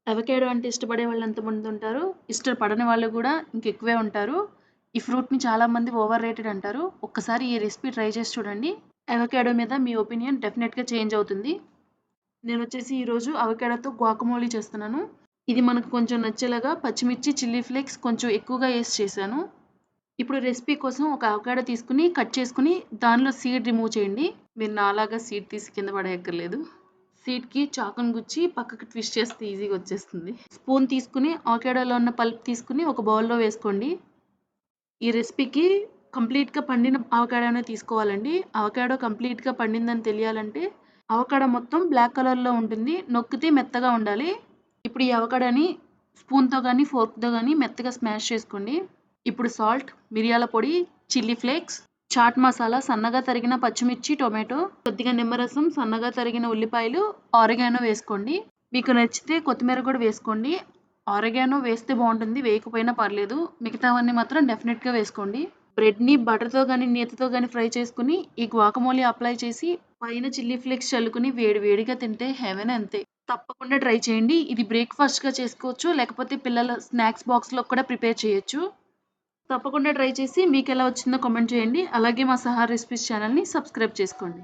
Avocado అంటే ఇష్టపడే వాళ్ళు ఎంతమంది ఉంటారు? ఇష్టపడని వాళ్ళు గూడా ఇంకెక్కువే ఉంటారు. ఈ ఫ్రూట్‌ని చాలామంది ఓవర్ రేటెడ్ అంటారు. ఒక్కసారి ఈ రెసిపీ ట్రై చేసి చూడండి. అవకాడో మీద మీ ఒపీనియన్ డెఫినెట్‌గా చేంజ్ అవుతుంది. నేనొచ్చేసి ఈరోజు అవకాడోతో గ్వాకమోలీ చేస్తున్నాను. ఇది మనకు కొంచెం నచ్చేలాగా పచ్చిమిర్చి, చిల్లీ ఫ్లేక్స్ కొంచెం ఎక్కువగా ఏసి చేశాను. ఇప్పుడు రెసిపీ కోసం ఒక అవకాడో తీసుకొని, కట్ చేసుకొని దానిలో సీడ్ రిమూవ్ చేయండి. మీరు నాలాగా సీడ్ తీసి కింద పడేయక్కర్లేదు. సీడ్‌కి చాకుని గుచ్చి పక్కకి ట్విస్ట్ చేస్తే ఈజీగా వచ్చేస్తుంది. స్పూన్ తీసుకొని అవకాడోలో ఉన్న పల్ప్ తీసుకొని ఒక బౌల్‌లో వేసుకోండి. ఈ రెసిపీకి కంప్లీట్‌గా పండిన అవకాడోనే తీసుకోవాలండి. అవకాడో కంప్లీట్‌గా పండిందని తెలియాలంటే అవకాడో మొత్తం బ్లాక్ కలర్‌లో ఉంటుంది. నొక్కితే మెత్తగా ఉండాలి. ఇప్పుడు ఈ అవకాడోని స్పూన్‌తో గానీ, ఫోర్క్‌తో గానీ మెత్తగా స్మాష్ చేసుకోండి. ఇప్పుడు సాల్ట్, మిరియాల పొడి, చిల్లీ ఫ్లేక్స్, చాట్ మసాలా, సన్నగా తరిగిన పచ్చిమిర్చి, టొమాటో, కొద్దిగా నిమ్మరసం, సన్నగా తరిగిన ఉల్లిపాయలు, ఆరిగానో వేసుకోండి. మీకు నచ్చితే కొత్తిమీర కూడా వేసుకోండి. ఆరిగానో వేస్తే బాగుంటుంది, వేయకపోయినా పర్లేదు. మిగతావన్నీ మాత్రం డెఫినెట్‌గా వేసుకోండి. బ్రెడ్‌ని బటర్‌తో గానీ, నేతితో గానీ ఫ్రై చేసుకొని ఈ గ్వాకమోలీ అప్లై చేసి పైన చిల్లీ ఫ్లేక్స్ చల్లుకొని వేడి వేడిగా తింటే హెవెన్ అంతే. తప్పకుండా ట్రై చేయండి. ఇది బ్రేక్‌ఫాస్ట్‌గా చేసుకోవచ్చు. లేకపోతే పిల్లల స్నాక్స్ బాక్స్‌లో కూడా ప్రిపేర్ చేయొచ్చు. తప్పకుండా ట్రై చేసి మీకెలా వచ్చిందో కామెంట్ చేయండి. అలాగే మా సహా రెసిపీస్ ఛానల్‌ని సబ్స్క్రైబ్ చేసుకోండి.